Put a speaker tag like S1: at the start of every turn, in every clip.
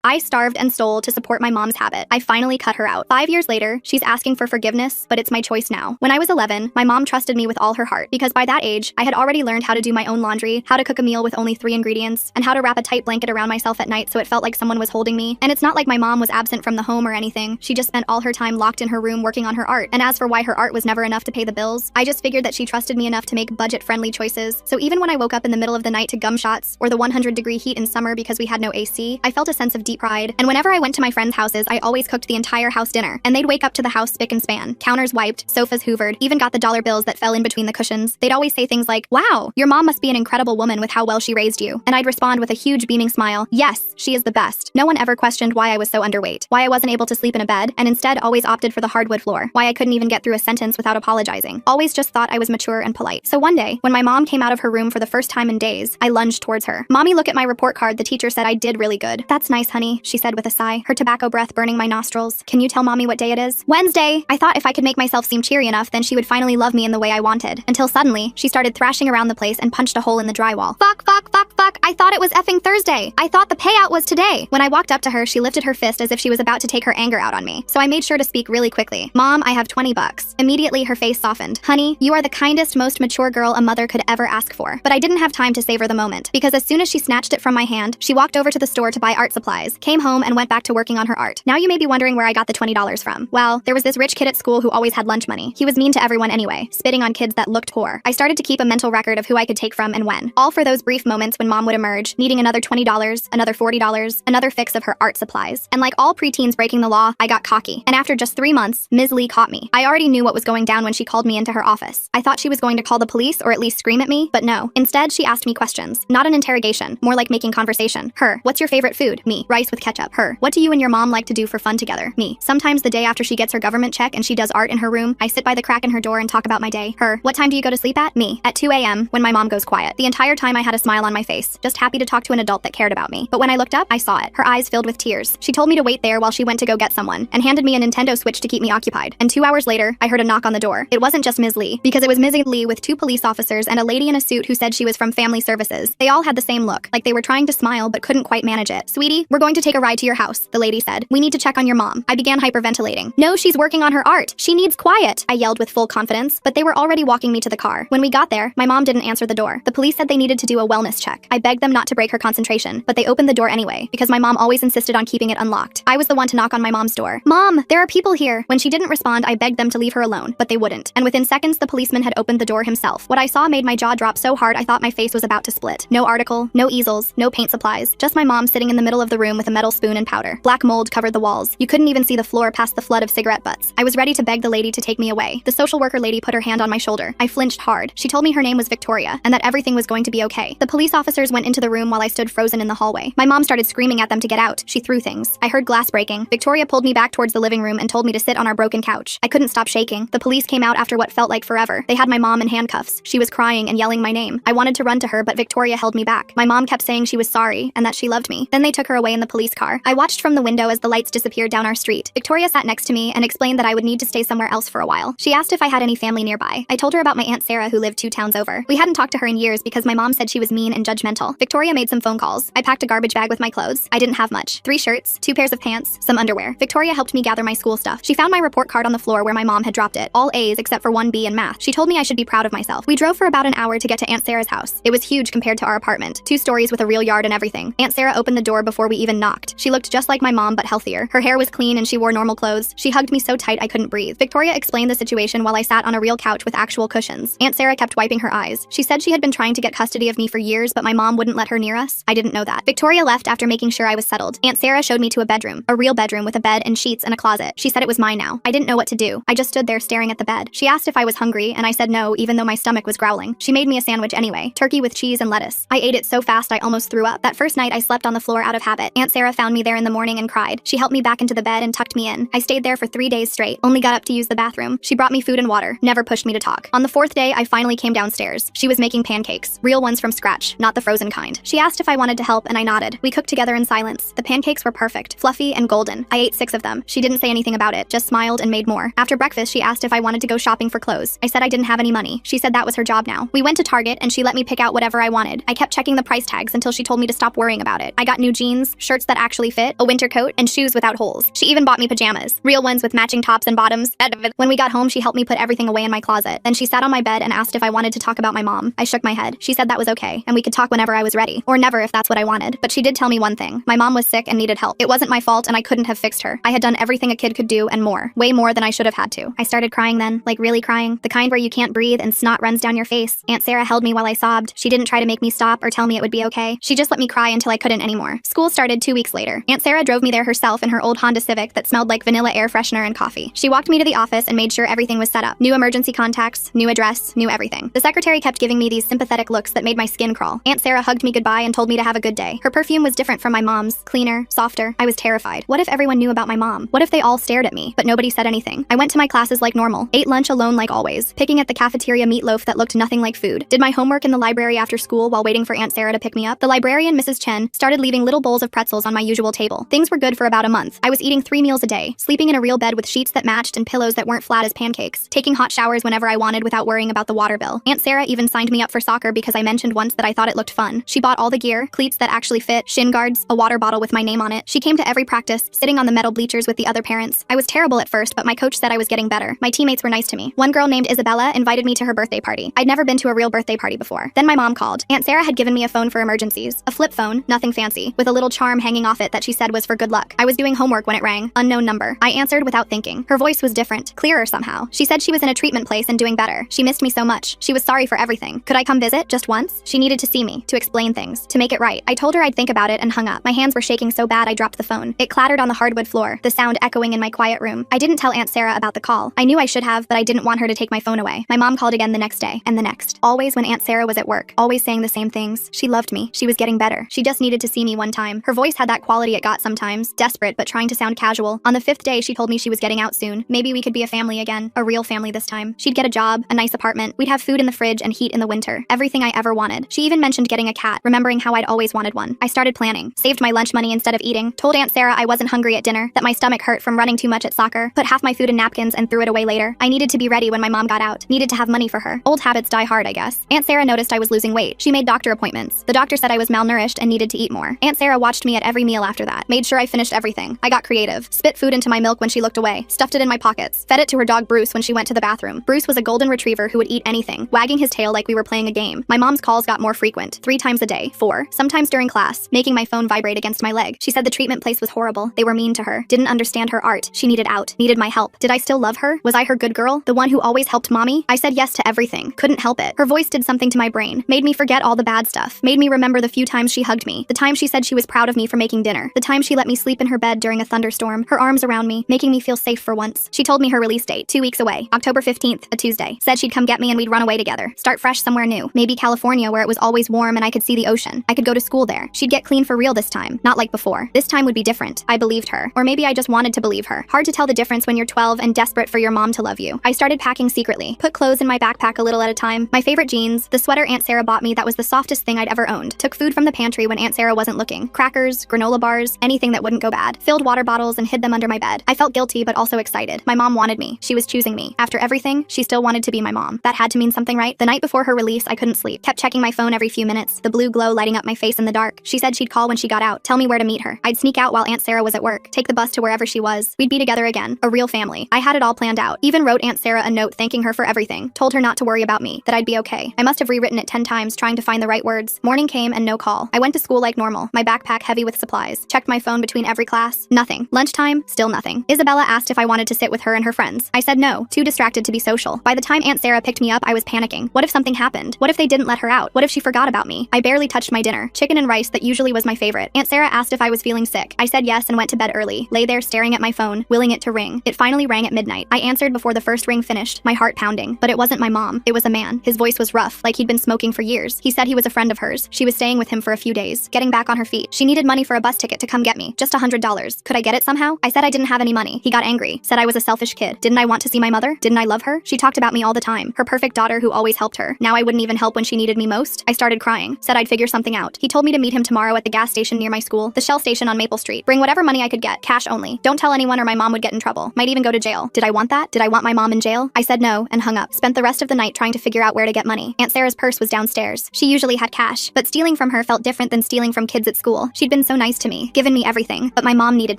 S1: I starved and stole to support my mom's habit. I finally cut her out. 5 years later, she's asking for forgiveness, but it's my choice now. When I was 11, my mom trusted me with all her heart because by that age, I had already learned how to do my own laundry, how to cook a meal with only 3 ingredients, and how to wrap a tight blanket around myself at night so it felt like someone was holding me. And it's not like my mom was absent from the home or anything. She just spent all her time locked in her room working on her art. And as for why her art was never enough to pay the bills, I just figured that she trusted me enough to make budget-friendly choices. So even when I woke up in the middle of the night to gum shots or the 100-degree heat in summer because we had no AC, I felt a sense of deep pride. And whenever I went to my friends' houses, I always cooked the entire house dinner. And they'd wake up to the house spick and span. Counters wiped, sofas hoovered, even got the dollar bills that fell in between the cushions. They'd always say things like, "Wow, your mom must be an incredible woman with how well she raised you." And I'd respond with a huge beaming smile, "Yes, she is the best." No one ever questioned why I was so underweight, why I wasn't able to sleep in a bed, and instead always opted for the hardwood floor, why I couldn't even get through a sentence without apologizing. Always just thought I was mature and polite. So one day, when my mom came out of her room for the first time in days, I lunged towards her. "Mommy, look at my report card. The teacher said I did really good." "That's nice, honey," she said with a sigh, her tobacco breath burning my nostrils. "Can you tell Mommy what day it is?" "Wednesday." I thought if I could make myself seem cheery enough, then she would finally love me in the way I wanted. Until suddenly, she started thrashing around the place and punched a hole in the drywall. Fuck, fuck, fuck, fuck. I thought it was effing Thursday. I thought the payout was today. When I walked up to her, she lifted her fist as if she was about to take her anger out on me. So I made sure to speak really quickly. "Mom, I have $20. Immediately, her face softened. "Honey, you are the kindest, most mature girl a mother could ever ask for." But I didn't have time to savor the moment, because as soon as she snatched it from my hand, she walked over to the store to buy art supplies, came home, and went back to working on her art. Now you may be wondering where I got the $20 from. Well, there was this rich kid at school who always had lunch money. He was mean to everyone anyway, spitting on kids that looked poor. I started to keep a mental record of who I could take from and when. All for those brief moments when mom would emerge, needing another $20, another $40, another fix of her art supplies. And like all preteens breaking the law, I got cocky. And after just 3 months, Ms. Lee caught me. I already knew what was going down when she called me into her office. I thought she was going to call the police or at least scream at me, but no. Instead, she asked me questions. Not an interrogation, more like making conversation. Her, "What's your favorite food?" Me, "Rice with ketchup." Her, "What do you and your mom like to do for fun together?" Me, "Sometimes the day after she gets her government check and she does art in her room, I sit by the crack in her door and talk about my day." Her, "What time do you go to sleep at?" Me, "At 2 a.m. when my mom goes quiet." The entire time I had a smile on my face, just happy to talk to an adult that cared about me. But when I looked up, I saw it. Her eyes filled with tears. She told me to wait there while she went to go get someone, and handed me a Nintendo Switch to keep me occupied. And 2 hours later, I heard a knock on the door. It wasn't just Ms. Lee, because it was Ms. Lee with 2 police officers and a lady in a suit who said she was from Family Services. They all had the same look, like they were trying to smile but couldn't quite manage it. "Sweetie, we're going to take a ride to your house," the lady said. "We need to check on your mom." I began hyperventilating. "No, she's working on her art. She needs quiet," I yelled with full confidence, but they were already walking me to the car. When we got there, my mom didn't answer the door. The police said they needed to do a wellness check. I begged them not to break her concentration, but they opened the door anyway, because my mom always insisted on keeping it unlocked. I was the one to knock on my mom's door. "Mom, there are people here." When she didn't respond, I begged them to leave her alone, but they wouldn't. And within seconds, the policeman had opened the door himself. What I saw made my jaw drop so hard I thought my face was about to split. No article, no easels, no paint supplies, just my mom sitting in the middle of the room with a metal spoon and powder. Black mold covered the walls. You couldn't even see the floor past the flood of cigarette butts. I was ready to beg the lady to take me away. The social worker lady put her hand on my shoulder. I flinched hard. She told me her name was Victoria, and that everything was going to be okay. The police officers went into the room while I stood frozen in the hallway. My mom started screaming at them to get out. She threw things. I heard glass breaking. Victoria pulled me back towards the living room and told me to sit on our broken couch. I couldn't stop shaking. The police came out after what felt like forever. They had my mom in handcuffs. She was crying and yelling my name. I wanted to run to her, but Victoria held me back. My mom kept saying she was sorry and that she loved me. Then they took her away in the police car. I watched from the window as the lights disappeared down our street. Victoria sat next to me and explained that I would need to stay somewhere else for a while. She asked if I had any family nearby. I told her about my Aunt Sarah who lived 2 towns over. We hadn't talked to her in years because my mom said she was mean and judgmental. Victoria made some phone calls. I packed a garbage bag with my clothes. I didn't have much. 3 shirts, 2 pairs of pants, some underwear. Victoria helped me gather my school stuff. She found my report card on the floor where my mom had dropped it. All A's except for 1 B in math. She told me I should be proud of myself. We drove for about an hour to get to Aunt Sarah's house. It was huge compared to our apartment. 2 stories with a real yard and everything. Aunt Sarah opened the door before we even knocked. She looked just like my mom but healthier. Her hair was clean and she wore normal clothes. She hugged me so tight I couldn't breathe. Victoria explained the situation while I sat on a real couch with actual cushions. Aunt Sarah kept wiping her eyes. She said she had been trying to get custody of me for years, but my mom wouldn't let her near us. I didn't know that. Victoria left after making sure I was settled. Aunt Sarah showed me to a bedroom. A real bedroom with a bed and sheets and a closet. She said it was mine now. I didn't know what to do. I just stood there staring at the bed. She asked if I was hungry, and I said no, even though my stomach was growling. She made me a sandwich anyway. Turkey with cheese and lettuce. I ate it so fast I almost threw up. That first night I slept on the floor out of habit. Aunt Sarah found me there in the morning and cried. She helped me back into the bed and tucked me in. I stayed there for 3 days straight. Only got up to use the bathroom. She brought me food and water. Never pushed me to talk. On the 4th day, I finally came downstairs. She was making pancakes. Real ones from scratch, not the frozen kind. She asked if I wanted to help and I nodded. We cooked together in silence. The pancakes were perfect, fluffy and golden. I ate 6 of them. She didn't say anything about it, just smiled and made more. After breakfast, she asked if I wanted to go shopping for clothes. I said I didn't have any money. She said that was her job now. We went to Target and she let me pick out whatever I wanted. I kept checking the price tags until she told me to stop worrying about it. I got new jeans, shirts, shirts that actually fit, a winter coat, and shoes without holes. She even bought me pajamas, real ones with matching tops and bottoms. When we got home, she helped me put everything away in my closet. Then she sat on my bed and asked if I wanted to talk about my mom. I shook my head. She said that was okay, and we could talk whenever I was ready, or never if that's what I wanted. But she did tell me one thing. My mom was sick and needed help. It wasn't my fault, and I couldn't have fixed her. I had done everything a kid could do and more. Way more than I should have had to. I started crying then, like really crying. The kind where you can't breathe and snot runs down your face. Aunt Sarah held me while I sobbed. She didn't try to make me stop or tell me it would be okay. She just let me cry until I couldn't anymore. School started 2 weeks later. Aunt Sarah drove me there herself in her old Honda Civic that smelled like vanilla air freshener and coffee. She walked me to the office and made sure everything was set up. New emergency contacts, new address, new everything. The secretary kept giving me these sympathetic looks that made my skin crawl. Aunt Sarah hugged me goodbye and told me to have a good day. Her perfume was different from my mom's, cleaner, softer. I was terrified. What if everyone knew about my mom? What if they all stared at me, but nobody said anything? I went to my classes like normal, ate lunch alone like always, picking at the cafeteria meatloaf that looked nothing like food, did my homework in the library after school while waiting for Aunt Sarah to pick me up. The librarian, Mrs. Chen, started leaving little bowls of pretzels on my usual table. Things were good for about a month. I was eating 3 meals a day, sleeping in a real bed with sheets that matched and pillows that weren't flat as pancakes, taking hot showers whenever I wanted without worrying about the water bill. Aunt Sarah even signed me up for soccer because I mentioned once that I thought it looked fun. She bought all the gear, cleats that actually fit, shin guards, a water bottle with my name on it. She came to every practice, sitting on the metal bleachers with the other parents. I was terrible at first, but my coach said I was getting better. My teammates were nice to me. One girl named Isabella invited me to her birthday party. I'd never been to a real birthday party before. Then my mom called. Aunt Sarah had given me a phone for emergencies. A flip phone, nothing fancy, with a little charm hanging off it that she said was for good luck. I was doing homework when it rang. Unknown number. I answered without thinking. Her voice was different, clearer somehow. She said she was in a treatment place and doing better. She missed me so much. She was sorry for everything. Could I come visit just once? She needed to see me, to explain things, to make it right. I told her I'd think about it and hung up. My hands were shaking so bad I dropped the phone. It clattered on the hardwood floor, the sound echoing in my quiet room. I didn't tell Aunt Sarah about the call. I knew I should have, but I didn't want her to take my phone away. My mom called again the next day, and the next. Always when Aunt Sarah was at work. Always saying the same things. She loved me. She was getting better. She just needed to see me one time. Her voice had that quality it got sometimes, desperate but trying to sound casual. On the 5th day, she told me she was getting out soon. Maybe we could be a family again. A real family this time. She'd get a job, a nice apartment. We'd have food in the fridge and heat in the winter. Everything I ever wanted. She even mentioned getting a cat, remembering how I'd always wanted one. I started planning. Saved my lunch money instead of eating. Told Aunt Sarah I wasn't hungry at dinner, that my stomach hurt from running too much at soccer. Put half my food in napkins and threw it away later. I needed to be ready when my mom got out. Needed to have money for her. Old habits die hard, I guess. Aunt Sarah noticed I was losing weight. She made doctor appointments. The doctor said I was malnourished and needed to eat more. Aunt Sarah watched me at every meal after that. Made sure I finished everything. I got creative. Spit food into my milk when she looked away. Stuffed it in my pockets. Fed it to her dog Bruce when she went to the bathroom. Bruce was a golden retriever who would eat anything, wagging his tail like we were playing a game. My mom's calls got more frequent. 3 times a day. 4. Sometimes during class, making my phone vibrate against my leg. She said the treatment place was horrible. They were mean to her. Didn't understand her art. She needed out. Needed my help. Did I still love her? Was I her good girl? The one who always helped mommy? I said yes to everything. Couldn't help it. Her voice did something to my brain. Made me forget all the bad stuff. Made me remember the few times she hugged me. The time she said she was proud of me for making dinner. The time she let me sleep in her bed during a thunderstorm. Her arms around me, making me feel safe for once. She told me her release date, 2 weeks away. October 15th, a Tuesday. Said she'd come get me and we'd run away together. Start fresh somewhere new. Maybe California where it was always warm and I could see the ocean. I could go to school there. She'd get clean for real this time. Not like before. This time would be different. I believed her. Or maybe I just wanted to believe her. Hard to tell the difference when you're 12 and desperate for your mom to love you. I started packing secretly. Put clothes in my backpack a little at a time. My favorite jeans, the sweater Aunt Sarah bought me that was the softest thing I'd ever owned. Took food from the pantry when Aunt Sarah wasn't looking. Crackers, granola bars, anything that wouldn't go bad. Filled water bottles and hid them under my bed. I felt guilty but also excited. My mom wanted me. She was choosing me. After everything, she still wanted to be my mom. That had to mean something, right? The night before her release, I couldn't sleep. Kept checking my phone every few minutes, the blue glow lighting up my face in the dark. She said she'd call when she got out, tell me where to meet her. I'd sneak out while Aunt Sarah was at work, take the bus to wherever she was. We'd be together again. A real family. I had it all planned out. Even wrote Aunt Sarah a note thanking her for everything. Told her not to worry about me, that I'd be okay. I must have rewritten it 10 times trying to find the right words. Morning came and no call. I went to school like normal, my backpack heavy with supplies. Checked my phone between every class. Nothing. Lunchtime, still nothing. Isabella asked if I wanted to sit with her and her friends. I said no, too distracted to be social. By the time Aunt Sarah picked me up, I was panicking. What if something happened? What if they didn't let her out? What if she forgot about me? I barely touched my dinner. Chicken and rice that usually was my favorite. Aunt Sarah asked if I was feeling sick. I said yes and went to bed early. Lay there staring at my phone, willing it to ring. It finally rang at midnight. I answered before the first ring finished, my heart pounding. But it wasn't my mom. It was a man. His voice was rough, like he'd been smoking for years. He said he was a friend of hers. She was staying with him for a few days, getting back on her feet. She needed money for a bus ticket to come get me. Just $100. Could I get it somehow? I said I didn't have any money. He got angry. Said I was a selfish kid. Didn't I want to see my mother? Didn't I love her? She talked about me all the time. Her perfect daughter who always helped her. Now I wouldn't even help when she needed me most. I started crying. Said I'd figure something out. He told me to meet him tomorrow at the gas station near my school, the Shell station on Maple Street. Bring whatever money I could get. Cash only. Don't tell anyone or my mom would get in trouble. Might even go to jail. Did I want that? Did I want my mom in jail? I said no and hung up. Spent the rest of the night trying to figure out where to get money. Aunt Sarah's purse was downstairs. She usually had cash, but stealing from her felt different than stealing from kids at school. She'd been been so nice to me, given me everything, but my mom needed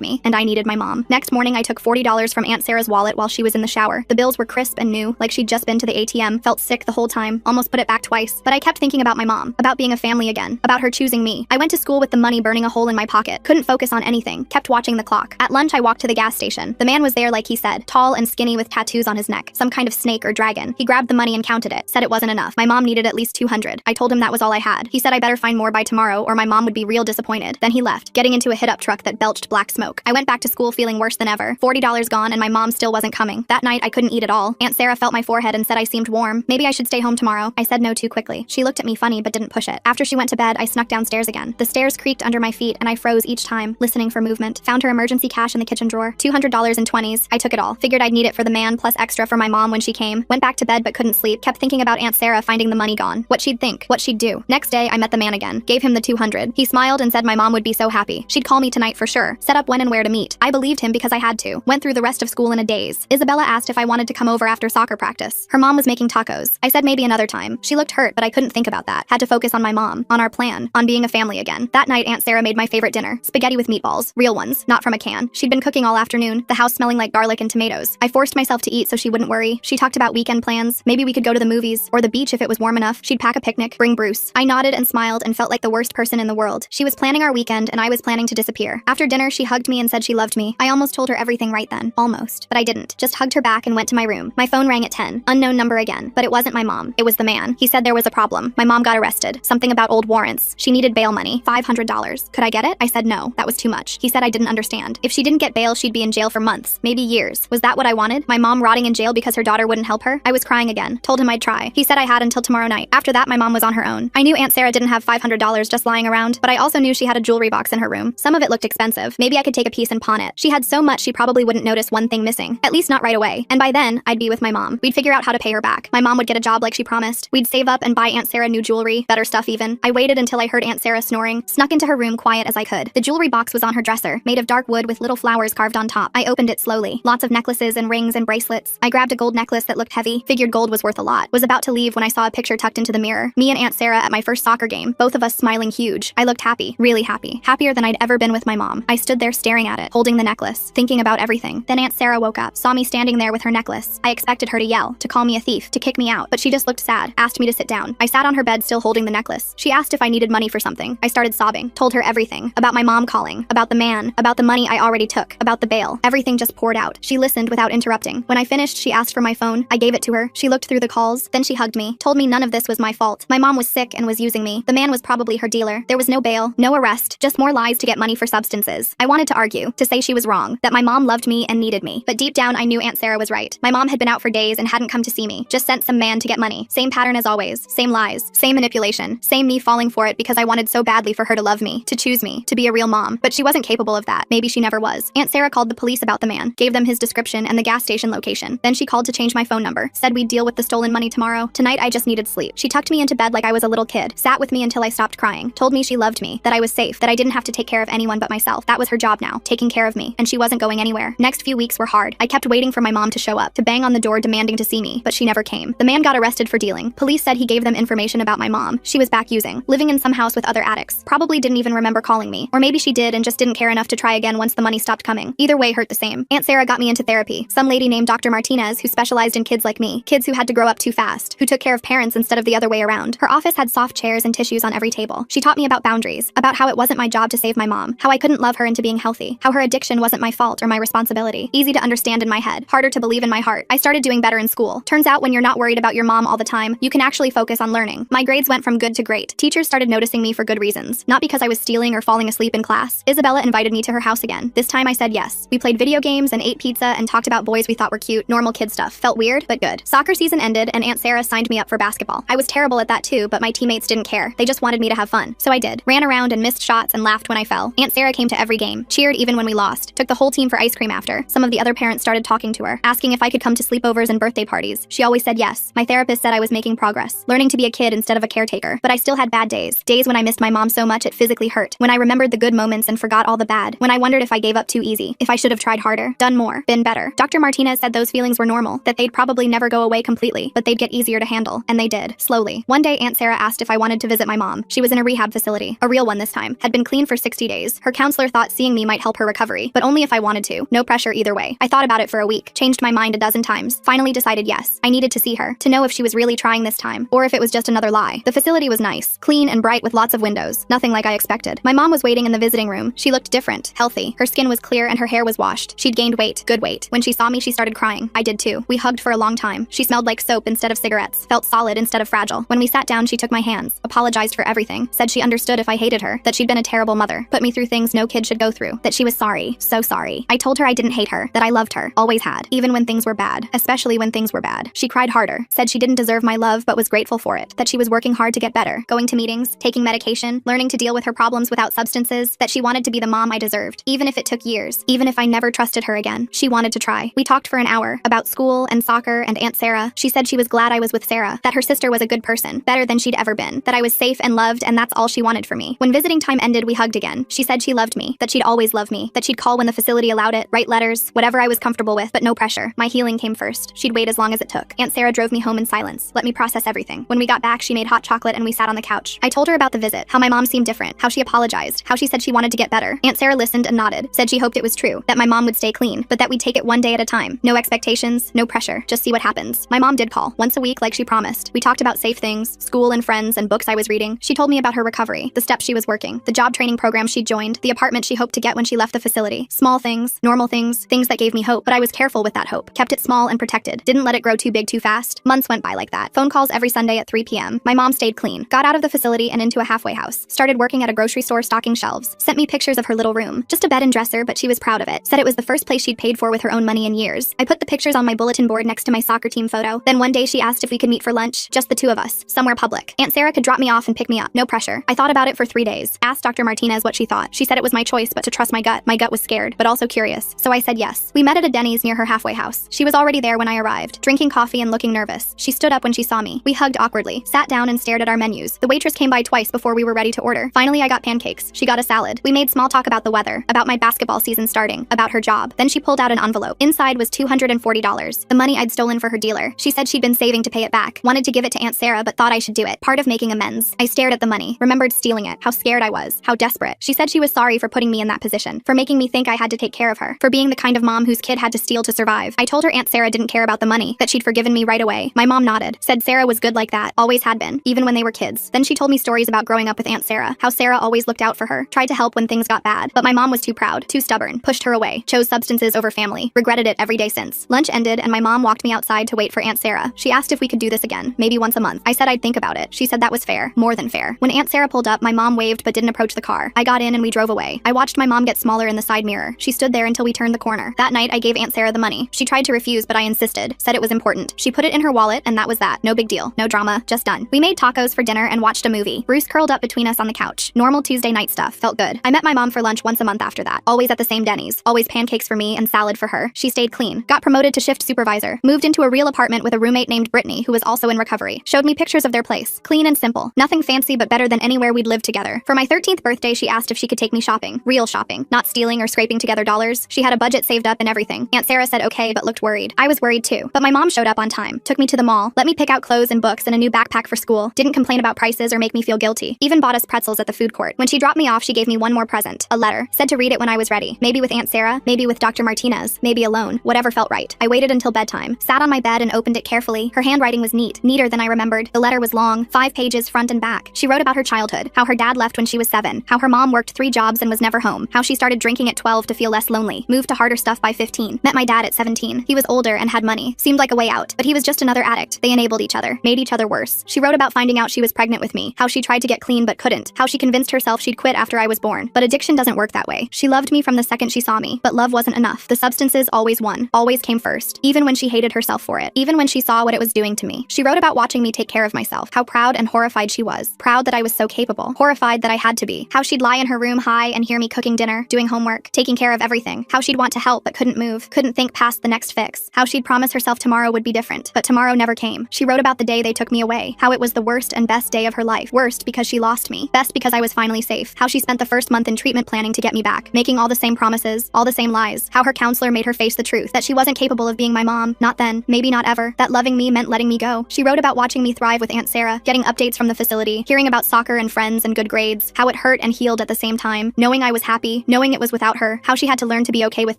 S1: me, and I needed my mom. Next morning, I took $40 from Aunt Sarah's wallet while she was in the shower. The bills were crisp and new, like she'd just been to the ATM, felt sick the whole time, almost put it back twice. But I kept thinking about my mom, about being a family again, about her choosing me. I went to school with the money burning a hole in my pocket, couldn't focus on anything, kept watching the clock. At lunch, I walked to the gas station. The man was there like he said, tall and skinny with tattoos on his neck, some kind of snake or dragon. He grabbed the money and counted it, said it wasn't enough. My mom needed at least 200. I told him that was all I had. He said I better find more by tomorrow or my mom would be real disappointed. Then he left, getting into a hit-up truck that belched black smoke. I went back to school feeling worse than ever. $40 gone and my mom still wasn't coming. That night, I couldn't eat at all. Aunt Sarah felt my forehead and said I seemed warm. Maybe I should stay home tomorrow. I said no too quickly. She looked at me funny but didn't push it. After she went to bed, I snuck downstairs again. The stairs creaked under my feet and I froze each time, listening for movement. Found her emergency cash in the kitchen drawer. $200 in 20s. I took it all. Figured I'd need it for the man plus extra for my mom when she came. Went back to bed but couldn't sleep. Kept thinking about Aunt Sarah finding the money gone. What she'd think. What she'd do. Next day, I met the man again. Gave him the 200. He smiled and said my mom would be so happy. She'd call me tonight for sure. Set up when and where to meet. I believed him because I had to. Went through the rest of school in a daze. Isabella asked if I wanted to come over after soccer practice. Her mom was making tacos. I said maybe another time. She looked hurt, but I couldn't think about that. Had to focus on my mom, on our plan, on being a family again. That night, Aunt Sarah made my favorite dinner. Spaghetti with meatballs. Real ones, not from a can. She'd been cooking all afternoon, the house smelling like garlic and tomatoes. I forced myself to eat so she wouldn't worry. She talked about weekend plans. Maybe we could go to the movies, or the beach if it was warm enough. She'd pack a picnic, bring Bruce. I nodded and smiled and felt like the worst person in the world. She was planning our weekend and I was planning to disappear. After dinner, she hugged me and said she loved me. I almost told her everything right then. Almost. But I didn't. Just hugged her back and went to my room. My phone rang at 10. Unknown number again. But it wasn't my mom. It was the man. He said there was a problem. My mom got arrested. Something about old warrants. She needed bail money. $500. Could I get it? I said no. That was too much. He said I didn't understand. If she didn't get bail, she'd be in jail for months. Maybe years. Was that what I wanted? My mom rotting in jail because her daughter wouldn't help her? I was crying again. Told him I'd try. He said I had until tomorrow night. After that, my mom was on her own. I knew Aunt Sarah didn't have $500 just lying around, but I also knew she had a jewelry box in her room. Some of it looked expensive. Maybe I could take a piece and pawn it. She had so much she probably wouldn't notice one thing missing. At least not right away. And by then, I'd be with my mom. We'd figure out how to pay her back. My mom would get a job like she promised. We'd save up and buy Aunt Sarah new jewelry, better stuff even. I waited until I heard Aunt Sarah snoring, snuck into her room quiet as I could. The jewelry box was on her dresser, made of dark wood with little flowers carved on top. I opened it slowly. Lots of necklaces and rings and bracelets. I grabbed a gold necklace that looked heavy, figured gold was worth a lot. Was about to leave when I saw a picture tucked into the mirror. Me and Aunt Sarah at my first soccer game, both of us smiling huge. I looked happy, really happy. Happier than I'd ever been with my mom. I stood there staring at it, holding the necklace, thinking about everything. Then Aunt Sarah woke up, saw me standing there with her necklace. I expected her to yell, to call me a thief, to kick me out, but she just looked sad, asked me to sit down. I sat on her bed still holding the necklace. She asked if I needed money for something. I started sobbing, told her everything, about my mom calling, about the man, about the money I already took, about the bail. Everything just poured out. She listened without interrupting. When I finished, she asked for my phone. I gave it to her. She looked through the calls, then she hugged me, told me none of this was my fault. My mom was sick and was using me. The man was probably her dealer. There was no bail, no arrest, just more lies to get money for substances. I wanted to argue, to say she was wrong, that my mom loved me and needed me. But deep down, I knew Aunt Sarah was right. My mom had been out for days and hadn't come to see me, just sent some man to get money. Same pattern as always, same lies, same manipulation, same me falling for it because I wanted so badly for her to love me, to choose me, to be a real mom. But she wasn't capable of that. Maybe she never was. Aunt Sarah called the police about the man, gave them his description and the gas station location. Then she called to change my phone number, said we'd deal with the stolen money tomorrow. Tonight, I just needed sleep. She tucked me into bed like I was a little kid, sat with me until I stopped crying, told me she loved me, that I was safe, that I didn't have to take care of anyone but myself. That was her job now, taking care of me, and she wasn't going anywhere. Next few weeks were hard. I kept waiting for my mom to show up, to bang on the door demanding to see me, but she never came. The man got arrested for dealing. Police said he gave them information about my mom. She was back using, living in some house with other addicts. Probably didn't even remember calling me. Or maybe she did and just didn't care enough to try again once the money stopped coming. Either way hurt the same. Aunt Sarah got me into therapy. Some lady named Dr. Martinez who specialized in kids like me, kids who had to grow up too fast, who took care of parents instead of the other way around. Her office had soft chairs and tissues on every table. She taught me about boundaries, about how it wasn't my job to save my mom, how I couldn't love her into being healthy, how her addiction wasn't my fault or my responsibility. Easy to understand in my head, harder to believe in my heart. I started doing better in school. Turns out when you're not worried about your mom all the time, you can actually focus on learning. My grades went from good to great. Teachers started noticing me for good reasons, not because I was stealing or falling asleep in class. Isabella invited me to her house again. This time I said yes. We played video games and ate pizza and talked about boys we thought were cute, normal kid stuff. Felt weird, but good. Soccer season ended and Aunt Sarah signed me up for basketball. I was terrible at that too, but my teammates didn't care. They just wanted me to have fun. So I did. Ran around and missed shots and laughed when I fell. Aunt Sarah came to every game, cheered even when we lost, took the whole team for ice cream after. Some of the other parents started talking to her, asking if I could come to sleepovers and birthday parties. She always said yes. My therapist said I was making progress, learning to be a kid instead of a caretaker. But I still had bad days. Days when I missed my mom so much it physically hurt. When I remembered the good moments and forgot all the bad. When I wondered if I gave up too easy. If I should have tried harder, done more, been better. Dr. Martinez said those feelings were normal, that they'd probably never go away completely, but they'd get easier to handle. And they did, slowly. One day Aunt Sarah asked if I wanted to visit my mom. She was in a rehab facility, a real one this time. Had had been clean for 60 days. Her counselor thought seeing me might help her recovery, but only if I wanted to. No pressure either way. I thought about it for a week, changed my mind a dozen times, finally decided yes. I needed to see her, to know if she was really trying this time, or if it was just another lie. The facility was nice, clean and bright with lots of windows. Nothing like I expected. My mom was waiting in the visiting room. She looked different, healthy. Her skin was clear and her hair was washed. She'd gained weight, good weight. When she saw me, she started crying. I did too. We hugged for a long time. She smelled like soap instead of cigarettes, felt solid instead of fragile. When we sat down, she took my hands, apologized for everything, said she understood if I hated her, that she'd been a terrible mother, put me through things no kid should go through, that she was sorry, so sorry. I told her I didn't hate her, that I loved her, always had, even when things were bad, especially when things were bad. She cried harder, said she didn't deserve my love but was grateful for it, that she was working hard to get better, going to meetings, taking medication, learning to deal with her problems without substances, that she wanted to be the mom I deserved, even if it took years, even if I never trusted her again. She wanted to try. We talked for an hour about school and soccer and Aunt Sarah. She said she was glad I was with Sarah, that her sister was a good person, better than she'd ever been, that I was safe and loved, and that's all she wanted for me. When visiting time ended, we hugged again. She said she loved me, that she'd always love me, that she'd call when the facility allowed it, write letters, whatever I was comfortable with, but no pressure. My healing came first. She'd wait as long as it took. Aunt Sarah drove me home in silence, let me process everything. When we got back, she made hot chocolate and we sat on the couch. I told her about the visit, how my mom seemed different, how she apologized, how she said she wanted to get better. Aunt Sarah listened and nodded, said she hoped it was true, that my mom would stay clean, but that we'd take it one day at a time. No expectations, no pressure, just see what happens. My mom did call, once a week like she promised. We talked about safe things, school and friends and books I was reading. She told me about her recovery, the steps she was working, the job training program she'd joined, the apartment she hoped to get when she left the facility. Small things, normal things that gave me hope, but I was careful with that hope. Kept it small and protected. Didn't let it grow too big too fast. Months went by like that. Phone calls every Sunday at 3 p.m. My mom stayed clean. Got out of the facility and into a halfway house. Started working at a grocery store stocking shelves. Sent me pictures of her little room. Just a bed and dresser, but she was proud of it. Said it was the first place she'd paid for with her own money in years. I put the pictures on my bulletin board next to my soccer team photo. Then one day she asked if we could meet for lunch, just the two of us, somewhere public. Aunt Sarah could drop me off and pick me up. No pressure. I thought about it for 3 days. Asked Dr. Martinez what she thought. She said it was my choice, but to trust my gut. My gut was scared, but also curious. So I said yes. We met at a Denny's near her halfway house. She was already there when I arrived, drinking coffee and looking nervous. She stood up when she saw me. We hugged awkwardly, sat down and stared at our menus. The waitress came by twice before we were ready to order. Finally, I got pancakes. She got a salad. We made small talk about the weather, about my basketball season starting, about her job. Then she pulled out an envelope. Inside was $240, the money I'd stolen for her dealer. She said she'd been saving to pay it back. Wanted to give it to Aunt Sarah, but thought I should do it. Part of making amends. I stared at the money, remembered stealing it, how scared I was, how desperate. She said she was sorry for putting me in that position, for making me think I had to take care of her, for being the kind of mom whose kid had to steal to survive. I told her Aunt Sarah didn't care about the money, that she'd forgiven me right away. My mom nodded, said Sarah was good like that, always had been, even when they were kids. Then she told me stories about growing up with Aunt Sarah, how Sarah always looked out for her, tried to help when things got bad, but my mom was too proud, too stubborn, pushed her away, chose substances over family, regretted it every day since. Lunch ended and my mom walked me outside to wait for Aunt Sarah. She asked if we could do this again, maybe once a month. I said I'd think about it. She said that was fair, more than fair. When Aunt Sarah pulled up, my mom waved but didn't approach the car. I got in and we drove away. I watched my mom get smaller in the side mirror. She stood there until we turned the corner. That night, I gave Aunt Sarah the money. She tried to refuse, but I insisted, said it was important. She put it in her wallet and that was that. No big deal, no drama, just done. We made tacos for dinner and watched a movie. Bruce curled up between us on the couch. Normal Tuesday night stuff, felt good. I met my mom for lunch once a month after that. Always at the same Denny's. Always pancakes for me and salad for her. She stayed clean. Got promoted to shift supervisor. Moved into a real apartment with a roommate named Brittany, who was also in recovery. Showed me pictures of their place. Clean and simple. Nothing fancy but better than anywhere we'd lived together. For my 13th birthday, she asked if she could take me shopping. Real shopping. Not stealing or scraping together dollars. She had a budget saved up and everything. Aunt Sarah said okay, but looked worried. I was worried too. But my mom showed up on time. Took me to the mall. Let me pick out clothes and books and a new backpack for school. Didn't complain about prices or make me feel guilty. Even bought us pretzels at the food court. When she dropped me off, she gave me one more present. A letter. Said to read it when I was ready. Maybe with Aunt Sarah, maybe with Dr. Martinez, maybe alone. Whatever felt right. I waited until bedtime. Sat on my bed and opened it carefully. Her handwriting was neat. Neater than I remembered. The letter was long. 5 pages front and back. She wrote about her childhood. How her dad left when she was 7. How her mom worked 3 jobs and was never home. How she started drinking at 12 to feel less lonely. Moved to harder stuff by 15. Met my dad at 17. He was older and had money. Seemed like a way out. But he was just another addict. They enabled each other. Made each other worse. She wrote about finding out she was pregnant with me. How she tried to get clean but couldn't. How she convinced herself she'd quit after I was born. But addiction doesn't work that way. She loved me from the second she saw me. But love wasn't enough. The substances always won. Always came first. Even when she hated herself for it. Even when she saw what it was doing to me. She wrote about watching me take care of myself. How proud and horrified she was. Proud that I was so capable. Horrified that I had to be. How she'd lie in her room high and hear me cooking dinner, doing homework, taking care of everything. How she'd want to help but couldn't move. Couldn't think past the next fix. How she'd promise herself tomorrow would be different. But tomorrow never came. She wrote about the day they took me away. How it was the worst and best day of her life. Worst because she lost me. Best because I was finally safe. How she spent the first month in treatment planning to get me back. Making all the same promises. All the same lies. How her counselor made her face the truth. That she wasn't capable of being my mom. Not then. Maybe not ever. That loving me meant letting me go. She wrote about watching me thrive with Aunt Sarah. Getting updates from the facility. Hearing about soccer and friends and good grades. How it hurt and healed at the same time, knowing I was happy, knowing it was without her, how she had to learn to be okay with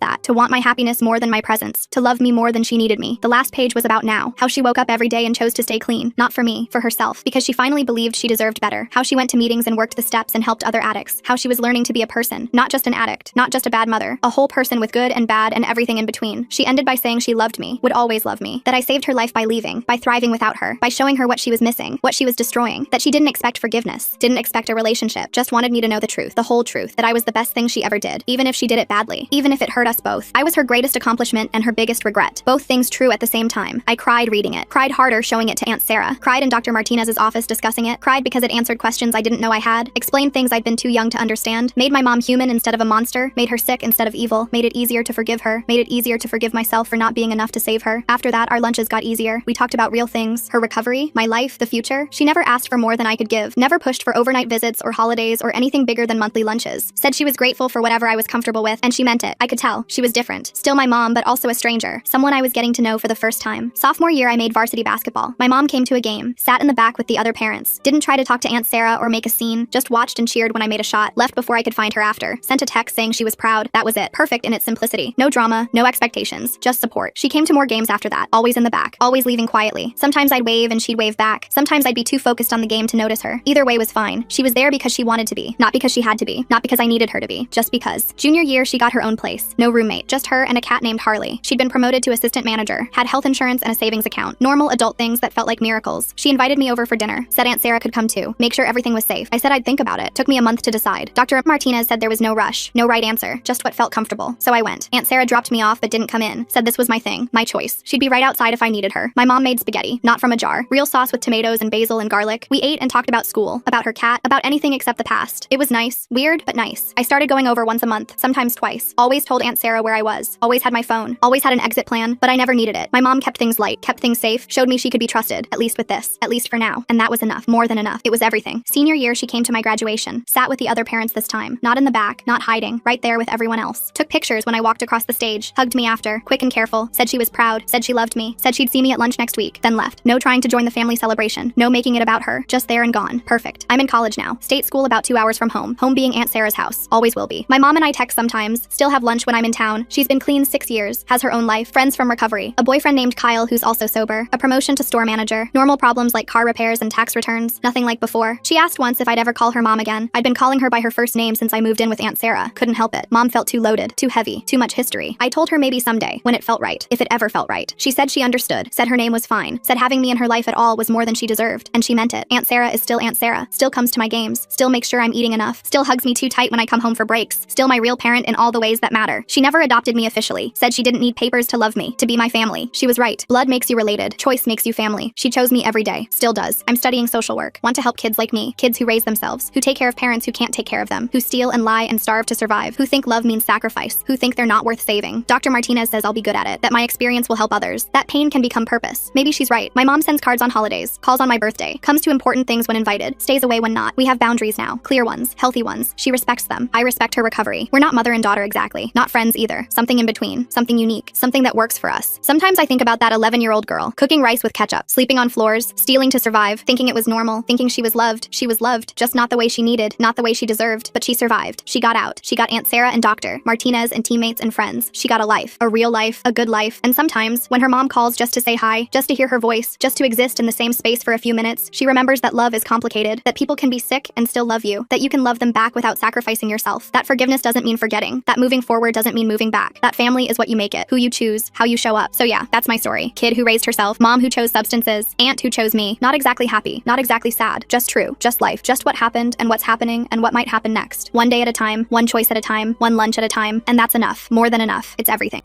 S1: that, to want my happiness more than my presence, to love me more than she needed me. The last page was about now, how she woke up every day and chose to stay clean, not for me, for herself, because she finally believed she deserved better, how she went to meetings and worked the steps and helped other addicts, how she was learning to be a person, not just an addict, not just a bad mother, a whole person with good and bad and everything in between. She ended by saying she loved me, would always love me, that I saved her life by leaving, by thriving without her, by showing her what she was missing, what she was destroying, that she didn't expect forgiveness, didn't expect a relationship, just wanted me to know the truth, the whole truth, that I was the best thing she ever did, even if she did it badly, even if it hurt us both. I was her greatest accomplishment and her biggest regret, both things true at the same time. I cried reading it, cried harder showing it to Aunt Sarah, cried in Dr. Martinez's office discussing it, cried because it answered questions I didn't know I had, explained things I'd been too young to understand, made my mom human instead of a monster, made her sick instead of evil, made it easier to forgive her, made it easier to forgive myself for not being enough to save her. After that, our lunches got easier. We talked about real things, her recovery, my life, the future. She never asked for more than I could give, never pushed for overnight visits or holidays or anything bigger than monthly lunches. Said she was grateful for whatever I was comfortable with, and she meant it. I could tell. She was different. Still my mom, but also a stranger. Someone I was getting to know for the first time. Sophomore year, I made varsity basketball. My mom came to a game, sat in the back with the other parents, didn't try to talk to Aunt Sarah or make a scene, just watched and cheered when I made a shot, left before I could find her after, sent a text saying she was proud. That was it. Perfect in its simplicity. No drama, no expectations, just support. She came to more games after that, always in the back, always leaving quietly. Sometimes I'd wave and she'd wave back. Sometimes I'd be too focused on the game to notice her. Either way was fine. She was there because she wanted to be, not because she had to be, not because I needed her to be, just because. Junior year, she got her own place. No roommate, just her and a cat named Harley. She'd been promoted to assistant manager, had health insurance and a savings account. Normal adult things that felt like miracles. She invited me over for dinner, said Aunt Sarah could come too, make sure everything was safe. I said I'd think about it. Took me a month to decide. Dr. Martinez said there was no rush, no right answer, just what felt comfortable. So I went. Aunt Sarah dropped me off but didn't come in. Said this was my thing, my choice. She'd be right outside if I needed her. My mom made spaghetti, not from a jar. Real sauce with tomatoes and basil and garlic. We ate and talked about school, about her cat, about anything except the past. It was nice, weird, but nice. I started going over once a month, sometimes twice. Always told Aunt Sarah where I was. Always had my phone. Always had an exit plan, but I never needed it. My mom kept things light, kept things safe, showed me she could be trusted, at least with this, at least for now. And that was enough, more than enough. It was everything. Senior year, she came to my graduation, sat with the other parents this time, not in the back, not hiding, right there with everyone else. Took pictures when I walked across the stage, hugged me after, quick and careful, said she was proud, said she loved me, said she'd see me at lunch next week, then left. No trying to join the family celebration, no making it about her, just there and gone. Perfect. I'm in college now. State school about 2 hours from home being Aunt Sarah's house. Always will be. My mom and I text sometimes, still have lunch when I'm in town. She's been clean 6 years, has her own life, friends from recovery, a boyfriend named Kyle who's also sober, a promotion to store manager, normal problems like car repairs and tax returns, nothing like before. She asked once if I'd ever call her mom again. I'd been calling her by her first name since I moved in with Aunt Sarah. Couldn't help it. Mom felt too loaded, too heavy, too much history. I told her maybe someday, when it felt right, if it ever felt right. She said she understood, said her name was fine, said having me in her life at all was more than she deserved, and she meant it. Aunt Sarah is still Aunt Sarah, still comes to my games, still makes sure I'm eating enough, still hugs me too tight when I come home for breaks, still my real parent in all the ways that matter. She never adopted me officially, said she didn't need papers to love me, to be my family. She was right. Blood makes you related, choice makes you family. She chose me every day, still does. I'm studying social work, want to help kids like me, kids who raise themselves, who take care of parents who can't take care of them, who steal and lie and starve to survive, who think love means sacrifice, who think they're not worth saving. Dr. Martinez says I'll be good at it, that my experience will help others, that pain can become purpose. Maybe she's right. My mom sends cards on holidays, calls on my birthday, comes to important things when invited, stays away when not. We have boundaries now, clear ones, healthy ones. She respects them. I respect her recovery. We're not mother and daughter exactly, not friends either. Something in between, something unique, something that works for us. Sometimes I think about that 11-year-old girl, cooking rice with ketchup, sleeping on floors, stealing to survive, thinking it was normal, thinking she was loved, just not the way she needed, not the way she deserved, but she survived. She got out. She got Aunt Sarah and Dr. Martinez and teammates and friends. She got a life, a real life, a good life, and sometimes, when her mom calls just to say hi, just to hear her voice, just to exist in the same space for a few minutes, she remembers that love is complicated, that people can be sick and still love you, that you can love them back without sacrificing yourself, that forgiveness doesn't mean forgetting, that moving forward doesn't mean moving back, that family is what you make it, who you choose, how you show up. So yeah, that's my story. Kid who raised herself, mom who chose substances, aunt who chose me. Not exactly happy, not exactly sad, just true, just life, just what happened and what's happening and what might happen next. One day at a time, one choice at a time, one lunch at a time, and that's enough, more than enough. It's everything.